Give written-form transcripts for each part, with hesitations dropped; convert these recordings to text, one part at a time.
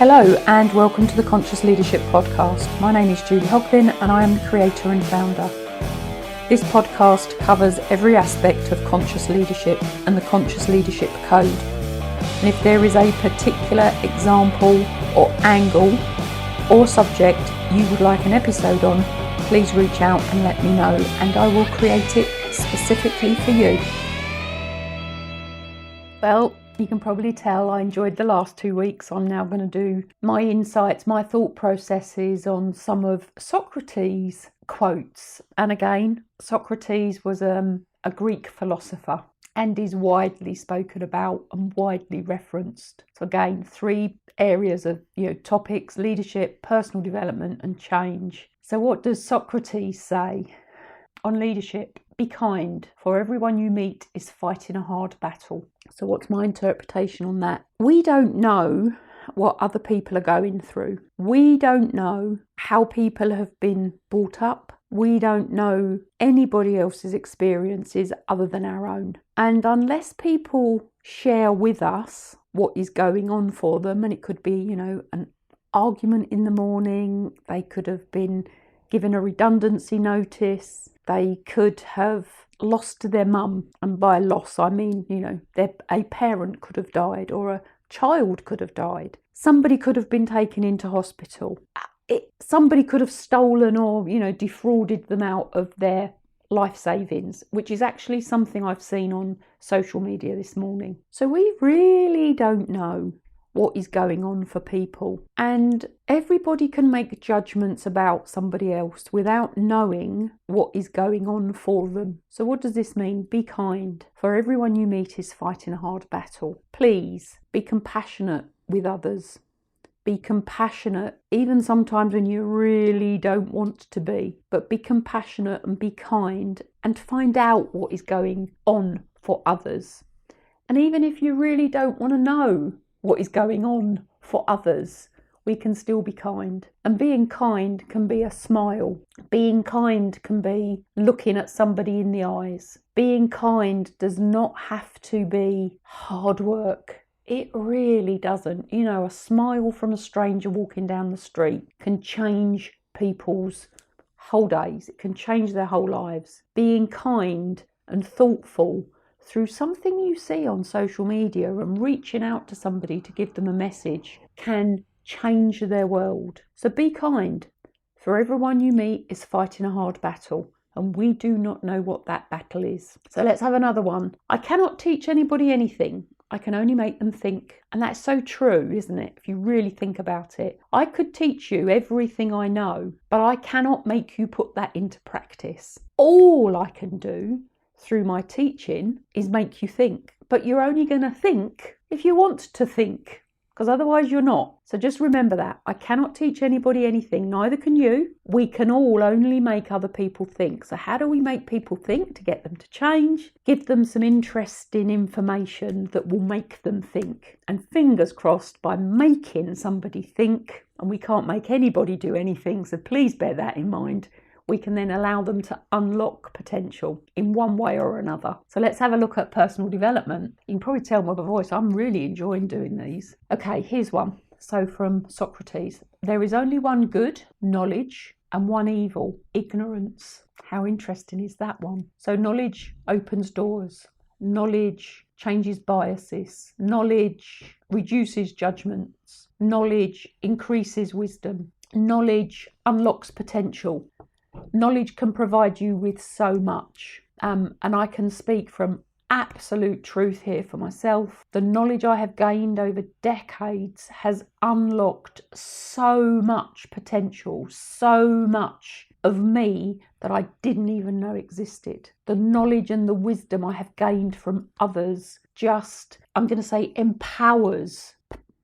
Hello and welcome to the Conscious Leadership Podcast. My name is Julie Hoglin and I am the creator and founder. This podcast covers every aspect of conscious leadership and the Conscious Leadership Code. And if there is a particular example or angle or subject you would like an episode on, please reach out and let me know and I will create it specifically for you. Well, you can probably tell I enjoyed the last 2 weeks. I'm now going to do my insights, my thought processes on some of Socrates' quotes. And again, Socrates was a Greek philosopher and is widely spoken about and widely referenced. So again, 3 areas of topics: leadership, personal development and change. So what does Socrates say on leadership? Be kind, for everyone you meet is fighting a hard battle. So what's my interpretation on that? We don't know what other people are going through. We don't know how people have been brought up. We don't know anybody else's experiences other than our own. And unless people share with us what is going on for them, and it could be, an argument in the morning, they could have been given a redundancy notice, they could have lost their mum, and by loss I mean, a parent could have died or a child could have died. Somebody could have been taken into hospital. Somebody could have stolen or, defrauded them out of their life savings, which is actually something I've seen on social media this morning. So we really don't know what is going on for people, and everybody can make judgments about somebody else without knowing what is going on for them. So what does this mean? Be kind, for everyone you meet is fighting a hard battle. Please be compassionate with others. Be compassionate even sometimes when you really don't want to be, but be compassionate and be kind and find out what is going on for others. And even if you really don't want to know what is going on for others, we can still be kind. And being kind can be a smile. Being kind can be looking at somebody in the eyes. Being kind does not have to be hard work. It really doesn't. A smile from a stranger walking down the street can change people's whole days. It can change their whole lives. Being kind and thoughtful through something you see on social media and reaching out to somebody to give them a message can change their world. So be kind, for everyone you meet is fighting a hard battle, and we do not know what that battle is. So let's have another one. I cannot teach anybody anything. I can only make them think. And that's so true, isn't it? If you really think about it. I could teach you everything I know, but I cannot make you put that into practice. All I can do through my teaching is make you think, but you're only going to think if you want to think, because otherwise you're not. So just remember that. I cannot teach anybody anything, neither can you. We can all only make other people think. So how do we make people think to get them to change? Give them some interesting information that will make them think. And fingers crossed, by making somebody think, and we can't make anybody do anything, so please bear that in mind, we can then allow them to unlock potential in one way or another. So let's have a look at personal development. You can probably tell by the voice, I'm really enjoying doing these. Okay, here's one. So from Socrates, there is only one good, knowledge, and one evil, ignorance. How interesting is that one? So knowledge opens doors. Knowledge changes biases. Knowledge reduces judgments. Knowledge increases wisdom. Knowledge unlocks potential. Knowledge can provide you with so much, and I can speak from absolute truth here for myself. The knowledge I have gained over decades has unlocked so much potential, so much of me that I didn't even know existed. The knowledge and the wisdom I have gained from others just, I'm going to say, empowers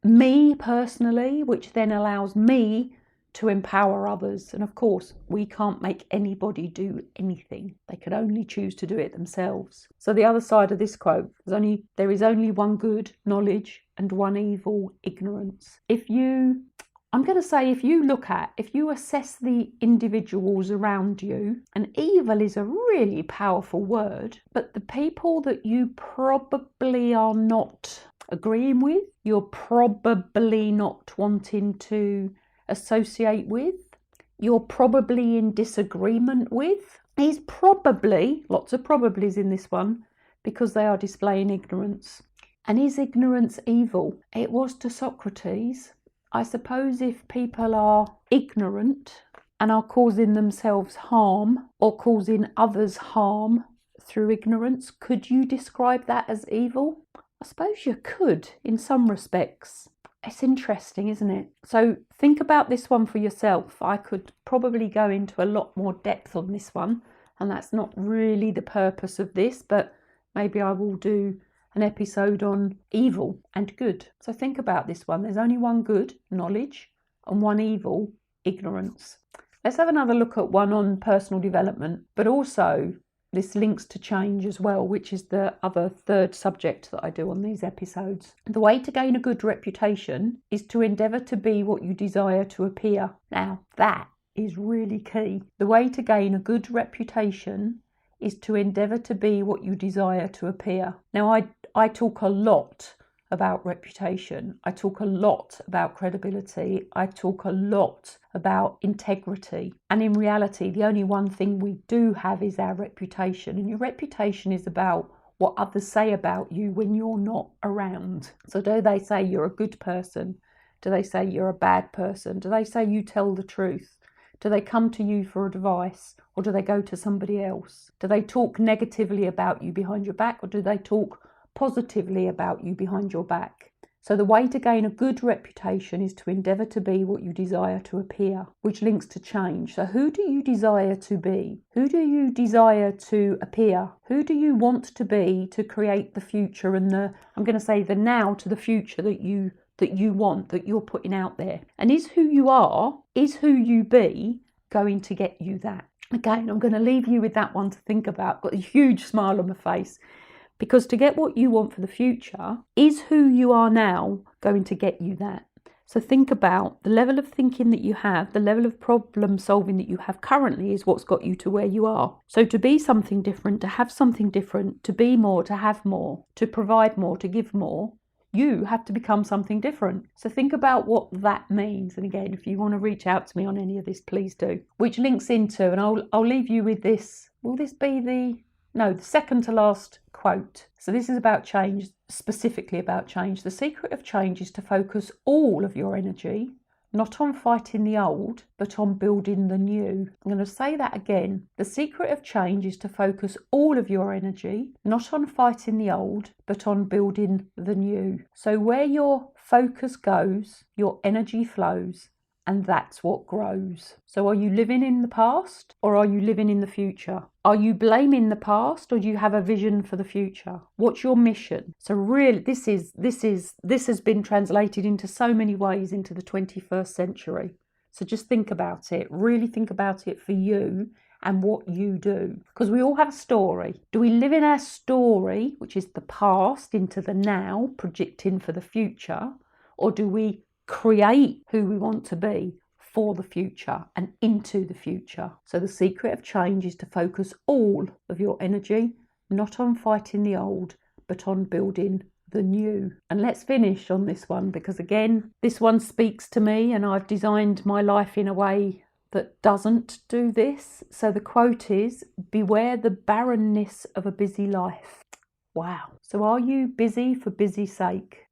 me personally, which then allows me to empower others. And of course, we can't make anybody do anything. They can only choose to do it themselves. So the other side of this quote, there is only one good, knowledge, and one evil, ignorance. If you assess the individuals around you, and evil is a really powerful word, but the people that you probably are not agreeing with, you're probably not wanting to associate with, you're probably in disagreement with, is probably, lots of probablys in this one, because they are displaying ignorance. And is ignorance evil? It was to Socrates. I suppose if people are ignorant and are causing themselves harm or causing others harm through ignorance, could you describe that as evil? I suppose you could in some respects. It's interesting, isn't it? So think about this one for yourself. I could probably go into a lot more depth on this one, and that's not really the purpose of this, but maybe I will do an episode on evil and good. So think about this one. There's only one good, knowledge, and one evil, ignorance. Let's have another look at one on personal development, but also this links to change as well, which is the other third subject that I do on these episodes. The way to gain a good reputation is to endeavour to be what you desire to appear. Now, that is really key. The way to gain a good reputation is to endeavour to be what you desire to appear. Now, I talk a lot about reputation. I talk a lot about credibility. I talk a lot about integrity. And in reality, the only one thing we do have is our reputation. And your reputation is about what others say about you when you're not around. So do they say you're a good person? Do they say you're a bad person? Do they say you tell the truth? Do they come to you for advice, or do they go to somebody else? Do they talk negatively about you behind your back, or do they talk positively about you behind your back? So the way to gain a good reputation is to endeavour to be what you desire to appear, which links to change. So who do you desire to be? Who do you desire to appear? Who do you want to be to create the future and I'm going to say the now to the future that you want, that you're putting out there? And is who you are, is who you be going to get you that? Again, I'm going to leave you with that one to think about. Got a huge smile on my face. Because to get what you want for the future, is who you are now going to get you that? So think about the level of thinking that you have, the level of problem solving that you have currently is what's got you to where you are. So to be something different, to have something different, to be more, to have more, to provide more, to give more, you have to become something different. So think about what that means. And again, if you want to reach out to me on any of this, please do. Which links into, and I'll leave you with this. Will this be the second to last quote? So this is about change, specifically about change. The secret of change is to focus all of your energy, not on fighting the old, but on building the new. I'm going to say that again. The secret of change is to focus all of your energy, not on fighting the old, but on building the new. So where your focus goes, your energy flows. And that's what grows. So are you living in the past, or are you living in the future? Are you blaming the past, or do you have a vision for the future? What's your mission? So really, this has been translated into so many ways into the 21st century. So just think about it. Really think about it for you and what you do. Because we all have a story. Do we live in our story, which is the past, into the now, projecting for the future? Or do we create who we want to be for the future and into the future? So the secret of change is to focus all of your energy, not on fighting the old, but on building the new. And let's finish on this one, because again, this one speaks to me, and I've designed my life in a way that doesn't do this. So the quote is, beware the barrenness of a busy life. Wow. So are you busy for busy's sake?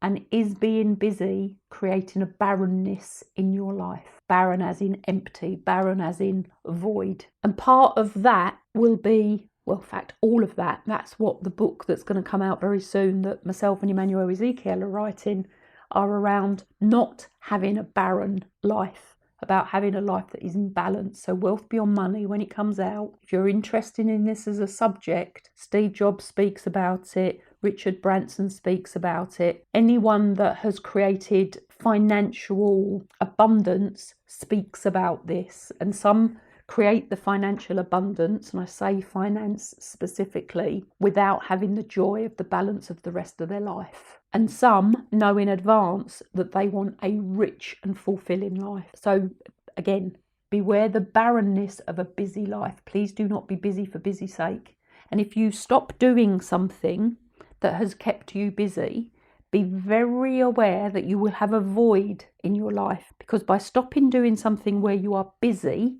And is being busy creating a barrenness in your life? Barren as in empty, barren as in void. And part of that will be, well, in fact, all of that. That's what the book that's going to come out very soon that myself and Emmanuel Ezekiel are writing are around, not having a barren life, about having a life that is in balance. So Wealth Beyond Money, when it comes out, if you're interested in this as a subject, Steve Jobs speaks about it. Richard Branson speaks about it. Anyone that has created financial abundance speaks about this. And some create the financial abundance, and I say finance specifically, without having the joy of the balance of the rest of their life. And some know in advance that they want a rich and fulfilling life. So again, beware the barrenness of a busy life. Please do not be busy for busy's sake. And if you stop doing something that has kept you busy, be very aware that you will have a void in your life, because by stopping doing something where you are busy,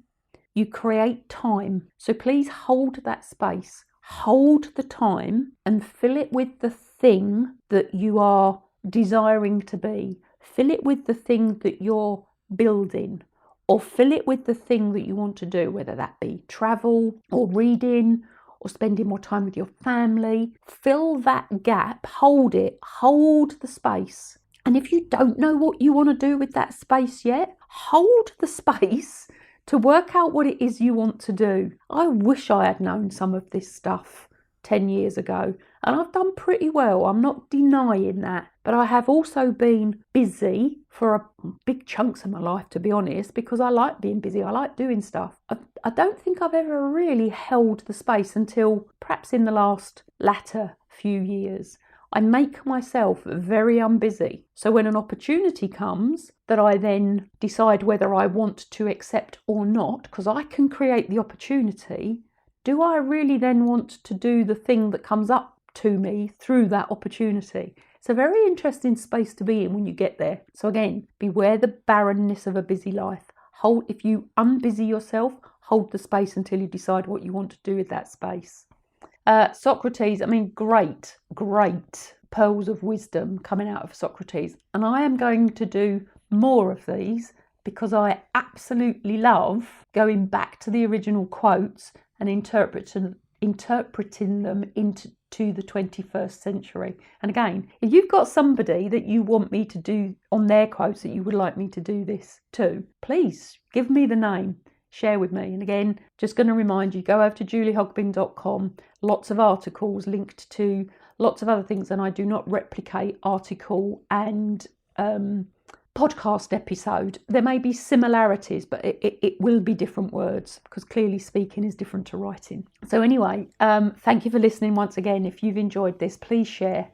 you create time. So please hold that space, hold the time, and fill it with the thing that you are desiring to be. Fill it with the thing that you're building, or fill it with the thing that you want to do, whether that be travel or reading or spending more time with your family. Fill that gap, hold it, hold the space. And if you don't know what you want to do with that space yet, hold the space to work out what it is you want to do. I wish I had known some of this stuff 10 years ago, and I've done pretty well. I'm not denying that, but I have also been busy for a big chunks of my life, to be honest, because I like being busy. I like doing stuff. I don't think I've ever really held the space until perhaps in the last latter few years. I make myself very unbusy. So when an opportunity comes that I then decide whether I want to accept or not, because I can create the opportunity, do I really then want to do the thing that comes up to me through that opportunity? It's a very interesting space to be in when you get there. So again, beware the barrenness of a busy life. If you unbusy yourself, hold the space until you decide what you want to do with that space. Socrates, great pearls of wisdom coming out of Socrates. And I am going to do more of these because I absolutely love going back to the original quotes and interpreting them into the 21st century. And again, if you've got somebody that you want me to do on their quotes that you would like me to do this to, please give me the name, share with me. And again, just going to remind you, go over to juliehogbin.com, lots of articles linked to lots of other things, and I do not replicate article and podcast episode. There may be similarities, but it will be different words, because clearly speaking is different to writing. So anyway, thank you for listening once again. If you've enjoyed this, please share,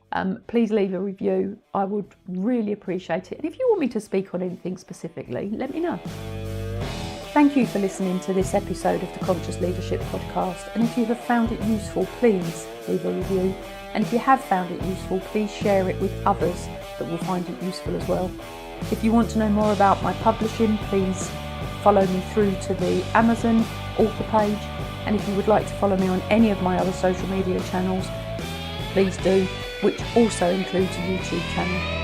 please leave a review. I would really appreciate it. And if you want me to speak on anything specifically, let me know. Thank you for listening to this episode of the Conscious Leadership Podcast. And if you have found it useful, please leave a review. And if you have found it useful, please share it with others that will find it useful as well. If you want to know more about my publishing, please follow me through to the Amazon author page. And if you would like to follow me on any of my other social media channels, please do, which also includes a YouTube channel.